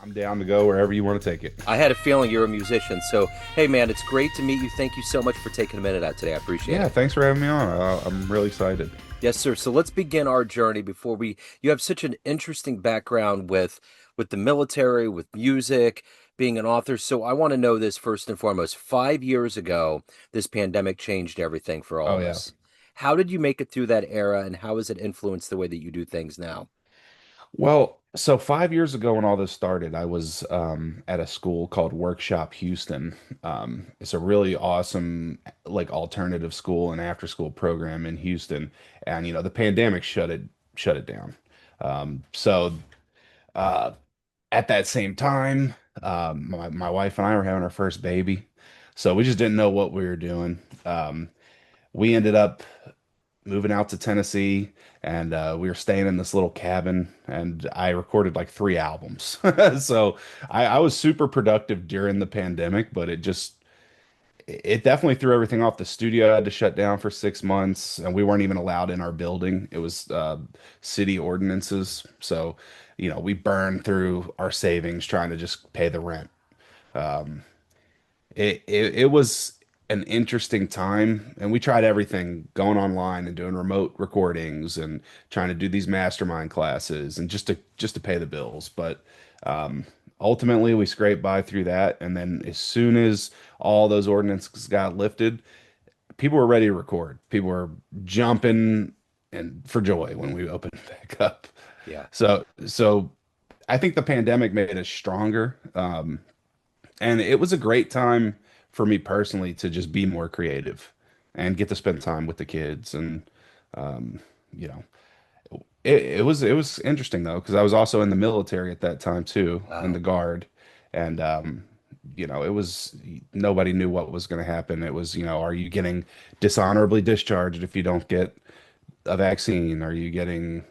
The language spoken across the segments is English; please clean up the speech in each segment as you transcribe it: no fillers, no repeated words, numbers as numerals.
I'm down to go wherever you want to take it. I had a feeling you're a musician. So, hey, man, it's great to meet you. Thank you so much for taking a minute out today. I appreciate Yeah, it. thanks for having me on. I'm really excited. Yes, sir. So let's begin our journey before we. You have such an interesting background with the military, with music, being an author. So I want to know this first and foremost. 5 years ago, this pandemic changed everything for all Oh of yeah. us. How did you make it through that era, and how has it influenced the way that you do things now? Well, so 5 years ago when all this started, I was at a school called Workshop Houston. It's a really awesome like alternative school and after school program in Houston. And the pandemic shut it down. So uh, at that same time, my wife and I were having our first baby, so we just didn't know what we were doing. We ended up moving out to Tennessee, and we were staying in this little cabin, and I recorded like 3 albums. So I was super productive during the pandemic, but it definitely threw everything off. The studio had to shut down for 6 months, and we weren't even allowed in our building. It was city ordinances. So, we burned through our savings trying to just pay the rent. Um, it was an interesting time, and we tried everything, going online and doing remote recordings and trying to do these mastermind classes and just to pay the bills. But ultimately, we scraped by through that, and then as soon as all those ordinances got lifted, people were ready to record. People were jumping and for joy when we opened back up. Yeah. So I think the pandemic made us stronger. And it was a great time for me personally to just be more creative and get to spend time with the kids. And, um, you know, it was interesting though, because I was also in the military at that time too, in the Wow. guard. And, it was nobody knew what was going to happen. It was, are you getting dishonorably discharged if you don't get a vaccine? Are you getting,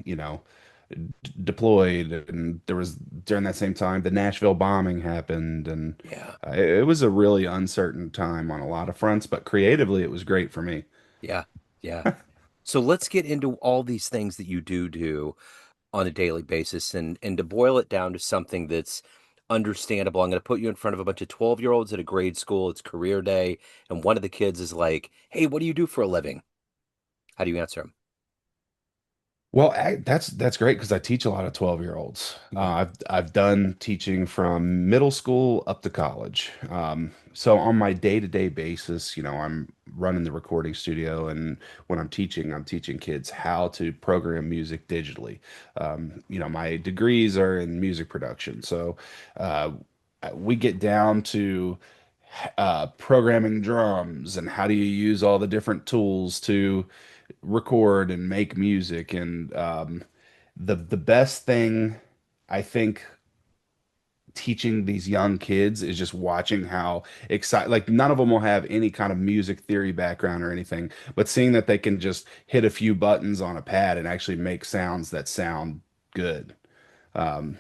deployed? And there was during that same time the Nashville bombing happened, and Yeah. it was a really uncertain time on a lot of fronts, but creatively it was great for me. Yeah. Yeah. So let's get into all these things that you do on a daily basis and to boil it down to something that's understandable. I'm going to put you in front of a bunch of 12-year-olds at a grade school. It's career day. And one of the kids is like, "Hey, what do you do for a living?" How do you answer him? Well, that's great because I teach a lot of 12-year-olds. Yeah. I've done teaching from middle school up to college. So on my day-to-day basis, I'm running the recording studio, and when I'm teaching kids how to program music digitally. My degrees are in music production, so uh, we get down to programming drums and how do you use all the different tools to record and make music. And the best thing I think teaching these young kids is just watching how excited, like none of them will have any kind of music theory background or anything, but seeing that they can just hit a few buttons on a pad and actually make sounds that sound good. Um,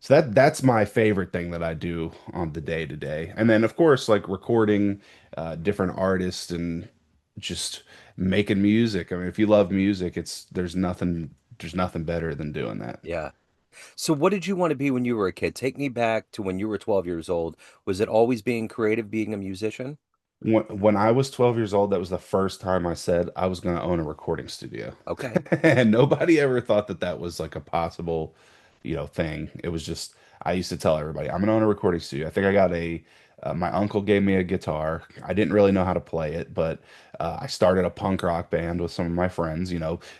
so that's my favorite thing that I do on the day to day. And then of course like recording different artists and just making music. I mean, if you love music, there's nothing better than doing that. Yeah. So what did you want to be when you were a kid? Take me back to when you were 12 years old. Was it always being creative, being a musician? When I was 12 years old, that was the first time I said I was going to own a recording studio. Okay. And nobody ever thought that that was like a possible, thing. It was just, I used to tell everybody, I'm going to own a recording studio. I think I got my uncle gave me a guitar. I didn't really know how to play it, but I started a punk rock band with some of my friends,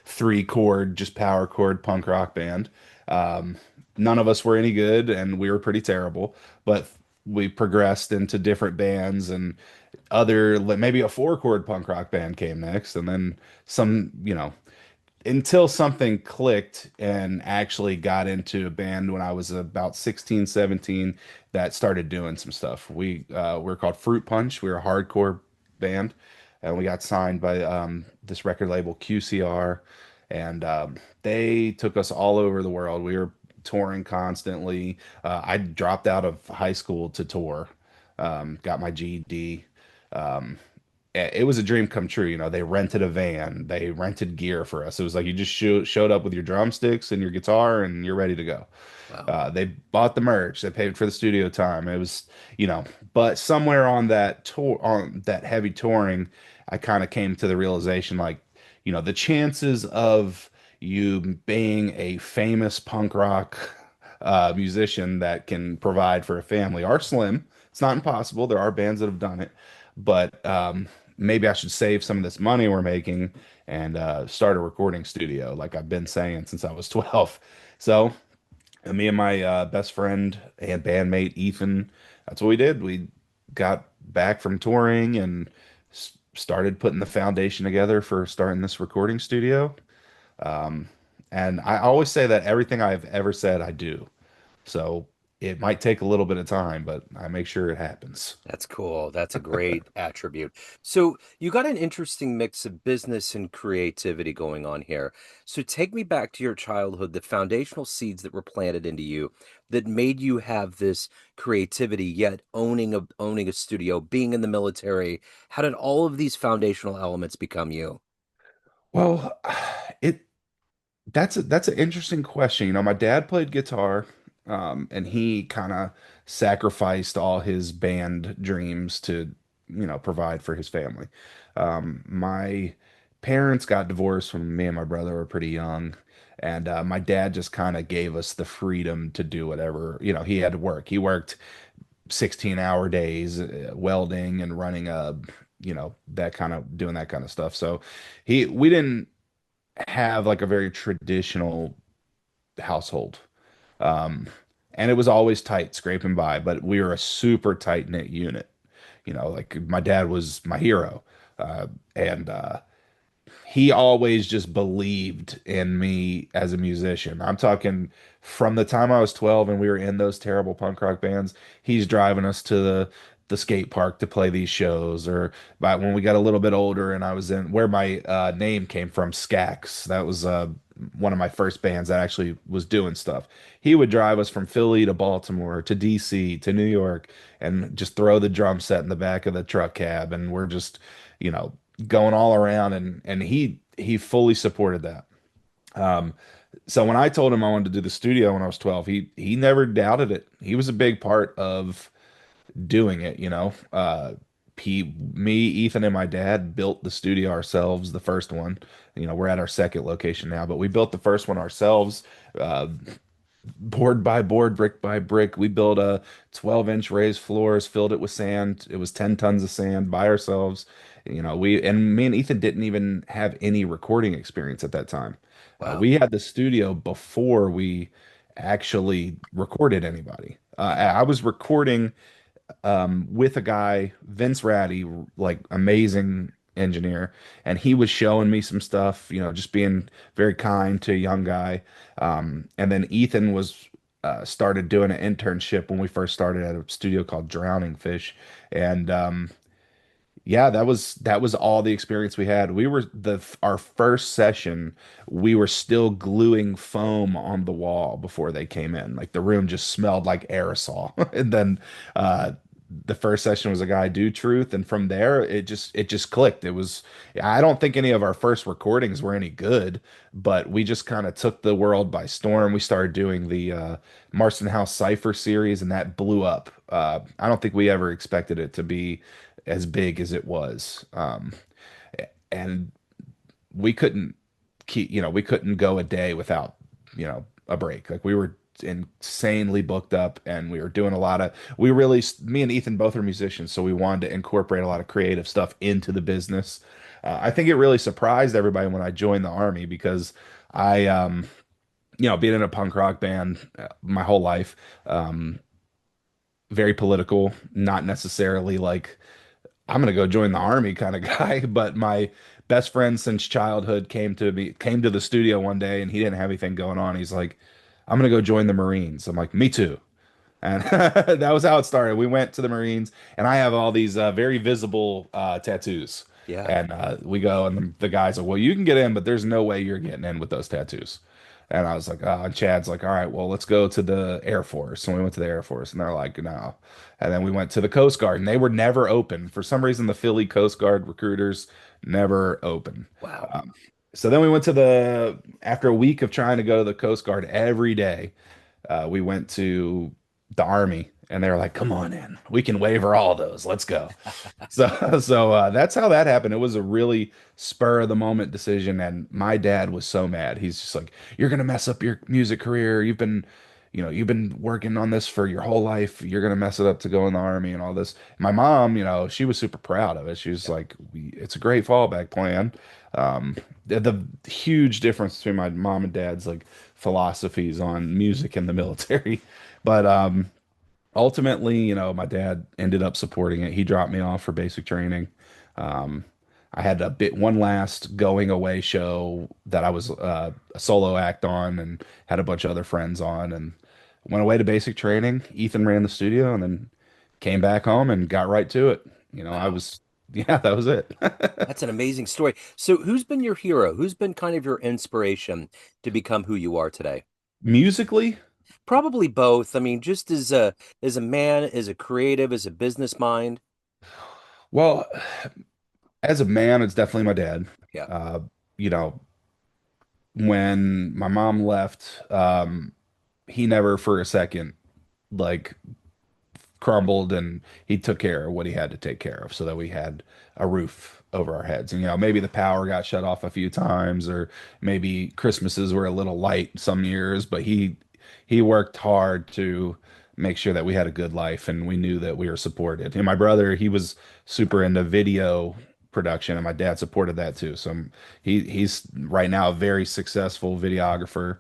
3 chord, just power chord punk rock band. Um, None of us were any good and we were pretty terrible, but we progressed into different bands, and maybe a 4 chord punk rock band came next, and then some, until something clicked and actually got into a band when I was about 16, 17 that started doing some stuff. We're called Fruit Punch. We were a hardcore band, and we got signed by this record label QCR, and they took us all over the world. We were touring constantly. I dropped out of high school to tour, got my GED. Um, it was a dream come true. You know, they rented a van, they rented gear for us. It was like you just showed up with your drumsticks and your guitar and you're ready to go. Wow. They bought the merch, they paid for the studio time. It was, you know, but somewhere on that tour, on that heavy touring, I kind of came to the realization like, you know, the chances of you being a famous punk rock musician that can provide for a family are slim. It's not impossible. There are bands that have done it, but maybe I should save some of this money we're making and start a recording studio, like I've been saying since I was 12. So me and my best friend and bandmate Ethan, that's what we did. We got back from touring and started putting the foundation together for starting this recording studio. Um, and I always say that everything I've ever said, I do. So it might take a little bit of time, but I make sure it happens. That's cool. That's a great attribute. So you got an interesting mix of business and creativity going on here. So take me back to your childhood, the foundational seeds that were planted into you that made you have this creativity, yet owning a studio, being in the military. How did all of these foundational elements become you? Well, it that's an interesting question. You know, my dad played guitar, and he kind of sacrificed all his band dreams to, you know, provide for his family. My parents got divorced when me and my brother were pretty young, and my dad just kind of gave us the freedom to do whatever. You know, he had to work. He worked 16-hour days, welding and running a, you know, that kind of doing that kind of stuff. So we didn't have like a very traditional household. Um, and it was always tight, scraping by, but we were a super tight knit unit. You know, like my dad was my hero. And he always just believed in me as a musician. I'm talking from the time I was 12 and we were in those terrible punk rock bands, he's driving us to the skate park to play these shows. Or by when we got a little bit older and I was in where my name came from, Sxaks. That was one of my first bands that actually was doing stuff. He would drive us from Philly to Baltimore to DC to New York and just throw the drum set in the back of the truck cab and we're just, you know, going all around and he fully supported that. Um, so when I told him I wanted to do the studio when I was 12, he never doubted it. He was a big part of doing it, you know. Me, Ethan, and my dad built the studio ourselves, the first one. You know, we're at our second location now, but we built the first one ourselves. Uh, Board by board, brick by brick. We built a 12-inch raised floors, filled it with sand. It was 10 tons of sand by ourselves. You know, me and Ethan didn't even have any recording experience at that time. Wow. We had the studio before we actually recorded anybody. I was recording with a guy, Vince Ratty, like amazing engineer, and he was showing me some stuff, you know, just being very kind to a young guy. And then Ethan was started doing an internship when we first started at a studio called Drowning Fish, and yeah, that was all the experience we had. We were our first session, we were still gluing foam on the wall before they came in. Like the room just smelled like aerosol. And then uh the first session was a guy do truth, and from there it just clicked. It was I don't think any of our first recordings were any good, but we just kind of took the world by storm. We started doing the Marsten House Cyphers series, and that blew up. I don't think we ever expected it to be as big as it was. And we couldn't we couldn't go a day without, you know, a break. Like we were insanely booked up and we were doing a lot of, we really, me and Ethan both are musicians, so we wanted to incorporate a lot of creative stuff into the business. I think it really surprised everybody when I joined the army because you know, being in a punk rock band my whole life, um, very political, not necessarily like I'm gonna go join the army kind of guy. But my best friend since childhood came to the studio one day and he didn't have anything going on. He's like, I'm gonna go join the Marines. I'm like, me too. And that was how it started. We went to the Marines, and I have all these very visible tattoos. Yeah. And we go, and the guys are, well, you can get in, but there's no way you're getting in with those tattoos. And I was like, oh, and Chad's like, all right, well, let's go to the Air Force. And we went to the Air Force, and they're like, no. And then we went to the Coast Guard, and they were never open. For some reason, the Philly Coast Guard recruiters never open. Wow. Um, so then we went after a week of trying to go to the Coast Guard every day, we went to the Army, and they were like, come on in. We can waiver all those. Let's go. So that's how that happened. It was a really spur of the moment decision, and my dad was so mad. He's just like, "You're gonna mess up your music career. You've been working on this for your whole life. You're gonna mess it up to go in the army and all this." My mom, she was super proud of it. She was Yeah. like, "It's a great fallback plan." The huge difference between my mom and dad's like philosophies on music and the military, but ultimately, my dad ended up supporting it. He dropped me off for basic training. Um, I had one last going away show that I was a solo act on and had a bunch of other friends on and went away to basic training. Ethan ran the studio and then came back home and got right to it. Wow. Yeah, that was it. That's an amazing story. So, who's been your hero? Who's been kind of your inspiration to become who you are today? Musically, Probably both. I mean, just as a man, as a creative, as a business mind. well, as a man, it's definitely my dad. Yeah. Uh, you know, when my mom left, he never for a second like crumbled, and he took care of what he had to take care of so that we had a roof over our heads. And maybe the power got shut off a few times, or maybe Christmases were a little light some years, but he worked hard to make sure that we had a good life and we knew that we were supported. And my brother, he was super into video production, and my dad supported that too. So he's right now a very successful videographer.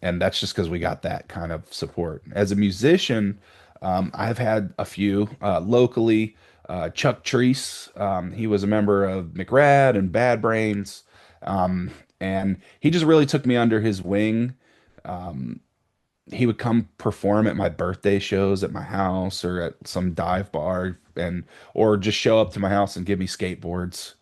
And that's just because we got that kind of support. As a musician, I've had a few locally. Chuck Treese, he was a member of McRad and Bad Brains, and he just really took me under his wing. He would come perform at my birthday shows at my house or at some dive bar, and or just show up to my house and give me skateboards.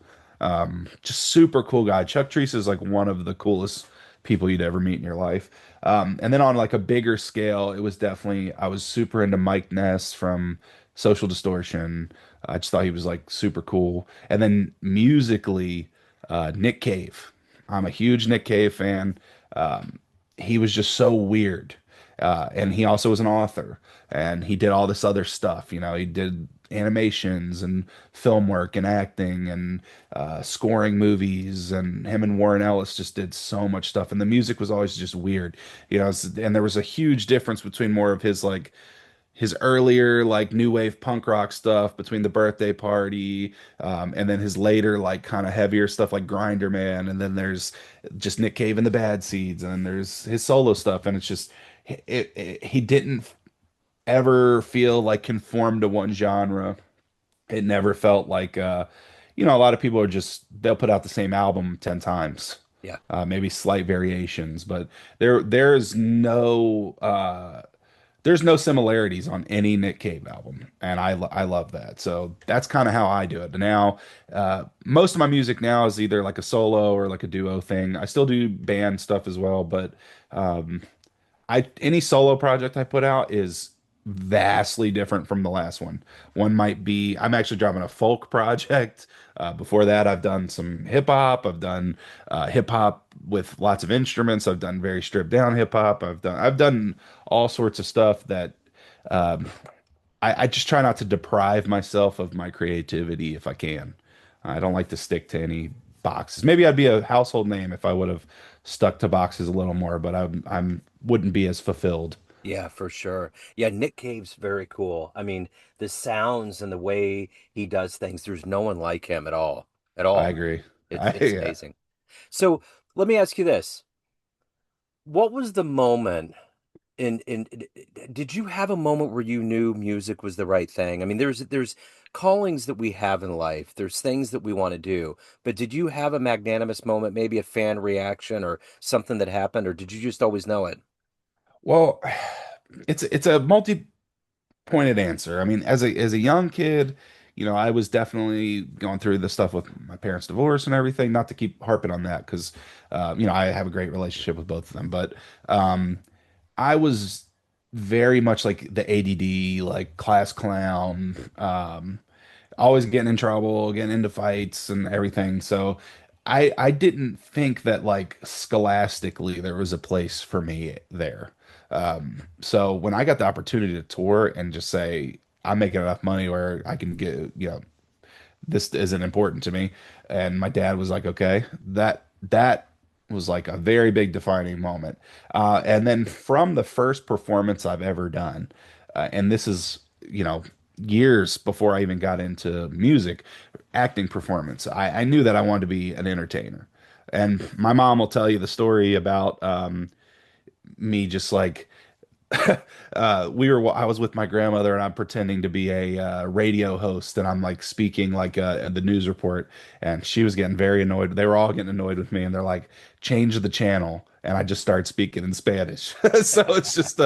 Just super cool guy. Chuck Treese is like one of the coolest people you'd ever meet in your life. And then on like a bigger scale, it was definitely I was super into Mike Ness from Social Distortion. I just thought he was like super cool. And then musically, Nick Cave. I'm a huge Nick Cave fan. Um, he was just so weird. And he also was an author, and he did all this other stuff. He did animations and film work and acting and scoring movies. And him and Warren Ellis just did so much stuff. And the music was always just weird, and there was a huge difference between more of his earlier like new wave punk rock stuff between the birthday party, and then his later like kind of heavier stuff like Grinder Man, and then there's just Nick Cave and the Bad Seeds, and then there's his solo stuff, and it's just he didn't ever feel like conformed to one genre. It never felt like a lot of people are just they'll put out the same album 10 times. Yeah. Maybe slight variations, but there's no similarities on any Nick Cave album, and I love that. So that's kind of how I do it. Now, most of my music now is either like a solo or like a duo thing. I still do band stuff as well, but um, I any solo project I put out is vastly different from the last one. One might be I'm actually driving a folk project. Before that, I've done some hip hop. I've done hip hop with lots of instruments. I've done very stripped down hip hop. I've done all sorts of stuff that um, I just try not to deprive myself of my creativity if I can. I don't like to stick to any boxes. Maybe I'd be a household name if I would have stuck to boxes a little more, but I'm wouldn't be as fulfilled. Yeah, for sure. Yeah, Nick Cave's very cool. I mean, the sounds and the way he does things, there's no one like him at all. At I all. agree. It's Yeah. amazing. So let me ask you this. What was the moment in did you have a moment where you knew music was the right thing? I mean, there's callings that we have in life. There's things that we want to do. But did you have a magnanimous moment, maybe a fan reaction or something that happened, or did you just always know it? Well, it's a multi-pointed answer. I mean, as a young kid, I was definitely going through the stuff with my parents' divorce and everything. Not to keep harping on that because, I have a great relationship with both of them. But um, I was very much like the ADD, like class clown, always getting in trouble, getting into fights and everything. So I didn't think that like scholastically there was a place for me there. So when I got the opportunity to tour and just say I'm making enough money where I can get, this isn't important to me. And my dad was like, okay, that was like a very big defining moment. And then from the first performance I've ever done, and this is, years before I even got into music, acting performance, I knew that I wanted to be an entertainer. And my mom will tell you the story about me just like I was with my grandmother and I'm pretending to be a radio host and I'm like speaking like the news report and she was getting very annoyed. They were all getting annoyed with me and they're like, change the channel. And I just started speaking in Spanish. So it's just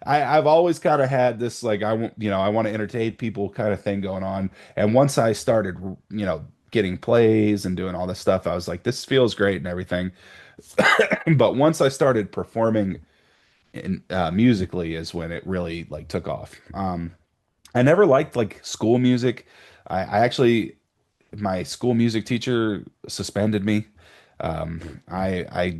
I've always kind of had this like I want to entertain people kind of thing going on. And once I started, getting plays and doing all this stuff, I was like, this feels great and everything. But once I started performing in musically is when it really like took off. I never liked like school music. I actually my school music teacher suspended me. I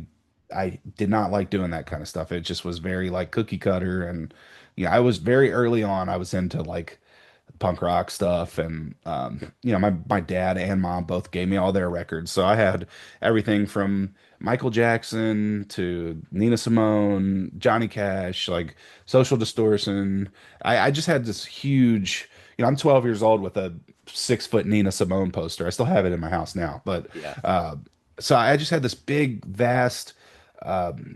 did not like doing that kind of stuff. It just was very like cookie cutter and yeah, I was very early on. I was into like punk rock stuff and my dad and mom both gave me all their records, so I had everything from Michael Jackson to Nina Simone, Johnny Cash, like Social Distortion. I just had this huge, I'm 12 years old with a 6 foot Nina Simone poster. I still have it in my house now, but Yeah. uh so I just had this big vast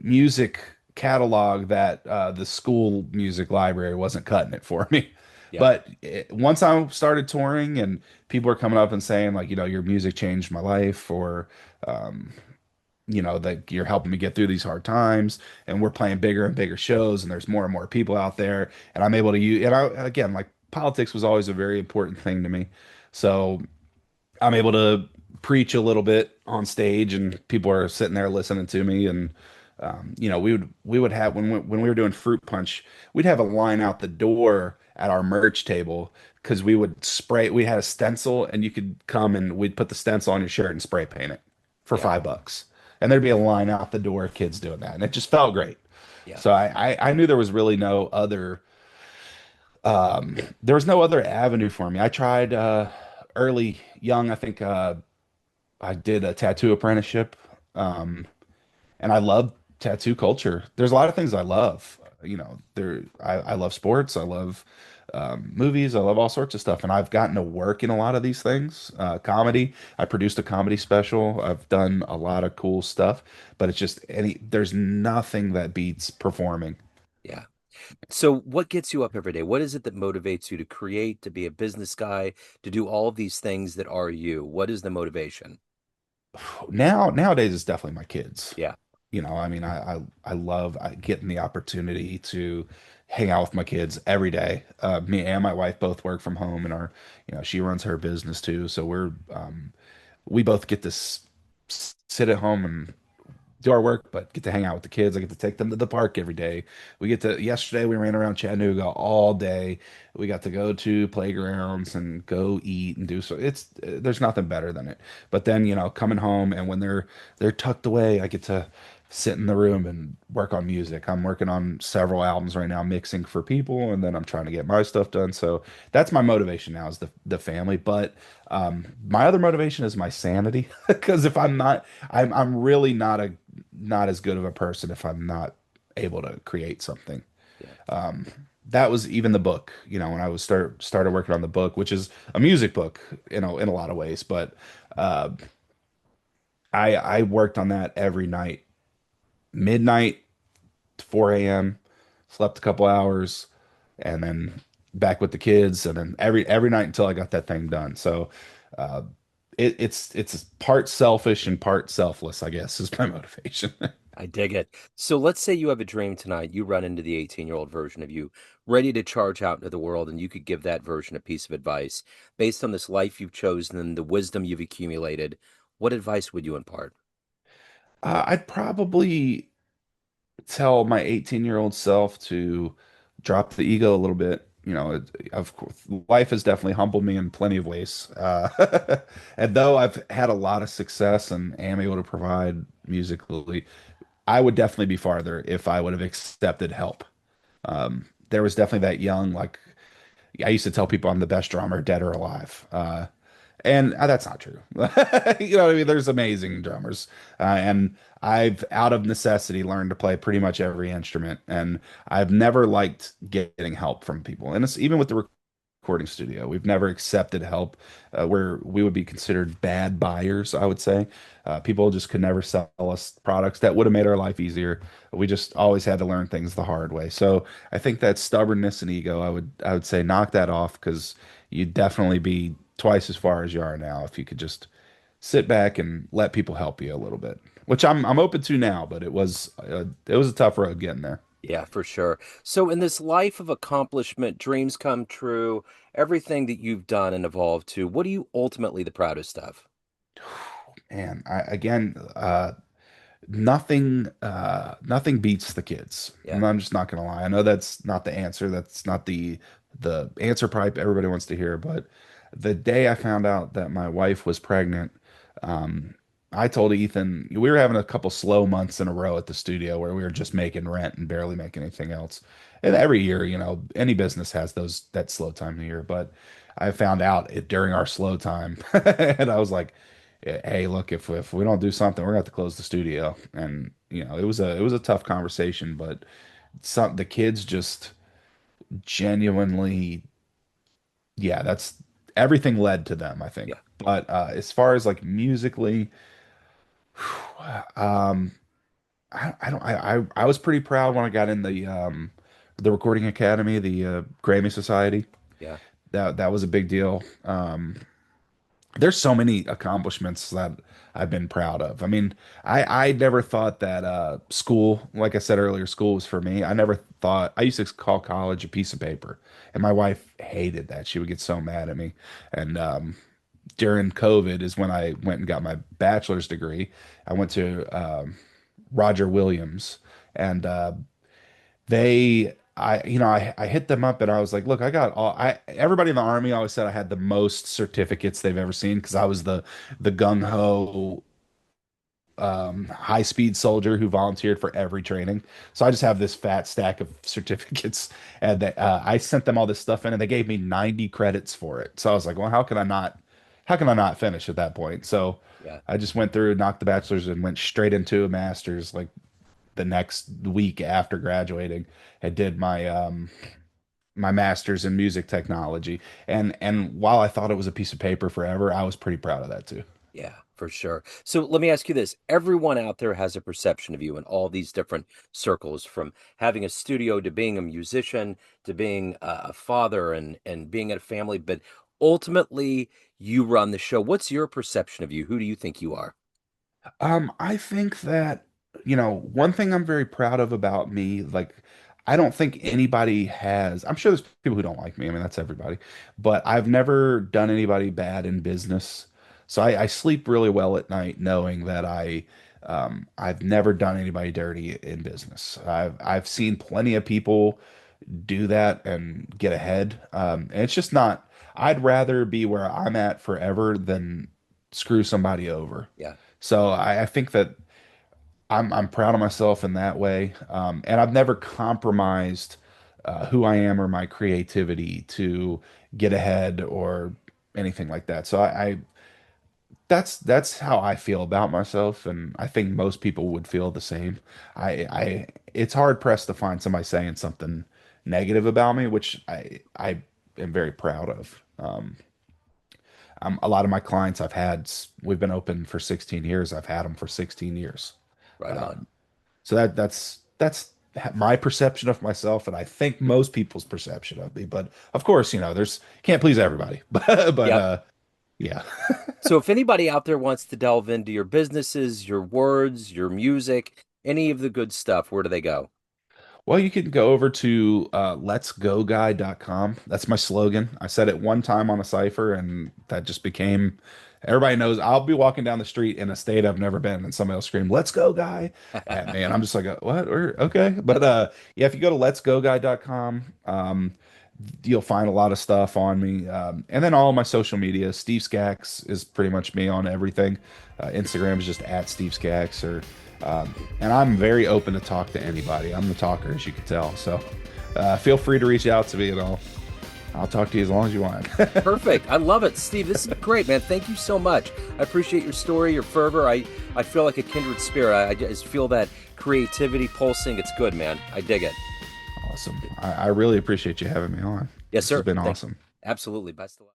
music catalog that the school music library wasn't cutting it for me. Yeah. But once I started touring and people were coming up and saying like, your music changed my life, or um, that you're helping me get through these hard times, and we're playing bigger and bigger shows, and there's more and more people out there, and I'm able to use, and I, again, like politics was always a very important thing to me. So I'm able to preach a little bit on stage, and people are sitting there listening to me. And we would have when we were doing Fruit Punch, we'd have a line out the door at our merch table because we would spray. We had a stencil, and you could come and we'd put the stencil on your shirt and spray paint it for Yeah. $5, and there'd be a line out the door of kids doing that, and it just felt great. Yeah. So I knew there was really no other there was no other avenue for me. I tried early young. I think I did a tattoo apprenticeship, um, and I love tattoo culture. There's a lot of things I love. I love sports. I love movies. I love all sorts of stuff, and I've gotten to work in a lot of these things. Comedy. I produced a comedy special. I've done a lot of cool stuff, but it's just there's nothing that beats performing. Yeah. So, what gets you up every day? What is it that motivates you to create, to be a business guy, to do all of these things that are you? What is the motivation? Nowadays, it's definitely my kids. Yeah. I mean, I love getting the opportunity to hang out with my kids every day. Me and my wife both work from home, and she runs her business too. So we both get to sit at home and do our work, but get to hang out with the kids. I get to take them to the park every day. Yesterday we ran around Chattanooga all day. We got to go to playgrounds and go eat and do so. There's nothing better than it. But then, coming home and when they're tucked away, I get to sit in the room and work on music. I'm working on several albums right now, mixing for people, and then I'm trying to get my stuff done. So that's my motivation now is the family. But my other motivation is my sanity. Because if I'm not, I'm really not as good of a person if I'm not able to create something. Yeah. Um, that was even the book, when I was started working on the book, which is a music book, in a lot of ways. But uh, I worked on that every night, midnight to 4 a.m. Slept a couple hours, and then back with the kids, and then every night until I got that thing done. So. Uh, it's part selfish and part selfless, I guess, is my motivation. I dig it. So let's say you have a dream tonight. You run into the 18-year-old version of you, ready to charge out into the world, and you could give that version a piece of advice based on this life you've chosen and the wisdom you've accumulated. What advice would you impart? I'd probably tell my 18-year-old self to drop the ego a little bit. Of course, life has definitely humbled me in plenty of ways. And though I've had a lot of success and am able to provide musically, I would definitely be farther if I would have accepted help. There was definitely that young, like, I used to tell people I'm the best drummer, dead or alive. And that's not true. You know what I mean? There's amazing drummers. And I've, out of necessity, learned to play pretty much every instrument. And I've never liked getting help from people. And it's even with the recording studio. We've never accepted help where we would be considered bad buyers, I would say. People just could never sell us products that would have made our life easier. We just always had to learn things the hard way. So I think that stubbornness and ego, I would say knock that off because you'd definitely be twice as far as you are now if you could just sit back and let people help you a little bit, which I'm open to now, but it was a tough road getting there. Yeah, for sure. So, in this life of accomplishment, dreams come true, everything that you've done and evolved to, what are you ultimately the proudest of? And nothing beats the kids. Yeah, I'm just not gonna lie. I know that's not the answer. That's not the answer pipe everybody wants to hear. But the day I found out that my wife was pregnant, um, I told Ethan we were having a couple slow months in a row at the studio where we were just making rent and barely making anything else. And every year, any business has that slow time of the year. But I found out it during our slow time, and I was like, hey, look, if we don't do something, we're gonna have to close the studio. And it was a tough conversation, but the kids just genuinely, yeah, that's everything led to them, I think. yeah, But as far as like musically, um, I don't I was pretty proud when I got in the Recording Academy, the Grammy Society. yeah, That was a big deal. There's so many accomplishments that I've been proud of. I mean, I never thought that school, like I said earlier, school was for me. I never thought I used to call college a piece of paper, and my wife hated that. She would get so mad at me. And during COVID is when I went and got my bachelor's degree. I went to Roger Williams, and I hit them up and I was like, look, I got everybody in the army always said I had the most certificates they've ever seen because I was the gung ho high speed soldier who volunteered for every training. So I just have this fat stack of certificates, and I sent them all this stuff in, and they gave me 90 credits for it. So I was like, well, how can I not finish at that point? So yeah. I just went through, knocked the bachelor's, and went straight into a master's like the next week after graduating. I did my master's in music technology, and while I thought it was a piece of paper forever, I was pretty proud of that too. Yeah, for sure. So let me ask you this. Everyone out there has a perception of you in all these different circles, from having a studio to being a musician to being a father and being at a family, but ultimately you run the show. What's your perception of you? Who do you think you are? I think that, one thing I'm very proud of about me, like, I don't think anybody has, I'm sure there's people who don't like me. I mean, that's everybody, but I've never done anybody bad in business. So I sleep really well at night knowing that I've never done anybody dirty in business. I've seen plenty of people do that and get ahead. And it's just not, I'd rather be where I'm at forever than screw somebody over. Yeah, So I think that I'm proud of myself in that way, and I've never compromised who I am or my creativity to get ahead or anything like that. So that's how I feel about myself, and I think most people would feel the same. It's hard pressed to find somebody saying something negative about me, which I am very proud of. A lot of my clients we've been open for 16 years. I've had them for 16 years. right on. So that's my perception of myself, and I think most people's perception of me. But of course, there's can't please everybody. But Yep. Yeah. So if anybody out there wants to delve into your businesses, your words, your music, any of the good stuff, where do they go? Well, you can go over to letsgoguy.com. That's my slogan. I said it one time on a cipher, and that just became everybody knows I'll be walking down the street in a state I've never been, and somebody will scream, "Let's go, guy," at me. And I'm just like, what? Or okay. But yeah, if you go to letsgoguy.com, you'll find a lot of stuff on me. And then all my social media. Steve Sxaks is pretty much me on everything. Instagram is just at Steve Sxaks or and I'm very open to talk to anybody. I'm the talker, as you can tell. So feel free to reach out to me, and I'll talk to you as long as you want. Perfect. I love it. Steve, this is great, man. Thank you so much. I appreciate your story, your fervor. I feel like a kindred spirit. I just feel that creativity pulsing. It's good, man. I dig it. Awesome. I really appreciate you having me on. Yes, This has sir. been Thank awesome. Absolutely. Best of luck.